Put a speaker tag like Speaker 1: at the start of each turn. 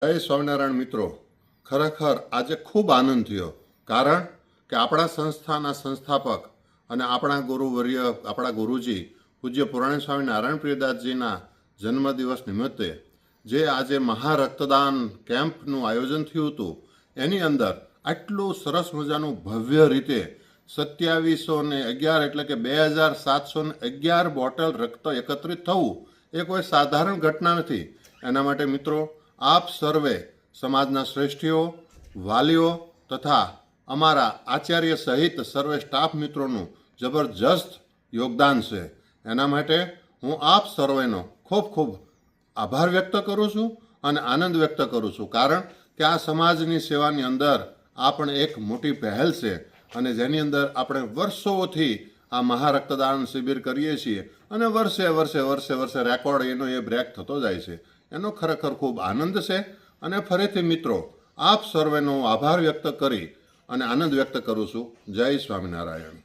Speaker 1: જય સ્વામિનારાયણ મિત્રો, ખરેખર આજે ખૂબ આનંદ થયો. કારણ કે આપણા સંસ્થાના સંસ્થાપક અને આપણા ગુરુવર્ય, આપણા ગુરુજી પૂજ્ય પુરાણી સ્વામી નારાયણ પ્રિયદાસજીના જન્મદિવસ નિમિત્તે જે આજે મહારક્તદાન કેમ્પનું આયોજન થયું હતું, એની અંદર આટલું સરસ મજાનું ભવ્ય રીતે 2711 એટલે કે 2711 બોટલ રક્ત એકત્રિત થવું એ કોઈ સાધારણ ઘટના નથી. એના માટે મિત્રો, આપ સર્વે સમાજના શ્રેષ્ઠીઓ, વાલીઓ તથા અમારા આચાર્ય સહિત સર્વે સ્ટાફ મિત્રોનું જબરજસ્ત યોગદાન છે. એના માટે હું આપ સર્વેનો ખૂબ ખૂબ આભાર વ્યક્ત કરું છું અને આનંદ વ્યક્ત કરું છું. કારણ કે આ સમાજની સેવાની અંદર આપણે એક મોટી પહેલ છે અને જેની અંદર આપણે વર્ષોથી આ મહારક્તદાન શિબિર કરીએ છીએ અને વર્ષે રેકોર્ડ એનો એ બ્રેક થતો જાય છે. એનો ખરેખર ખૂબ આનંદ છે. અને ફરીથી મિત્રો, આપ સર્વેનો આભાર વ્યક્ત કરી અને આનંદ વ્યક્ત કરું છું. જય સ્વામિનારાયણ.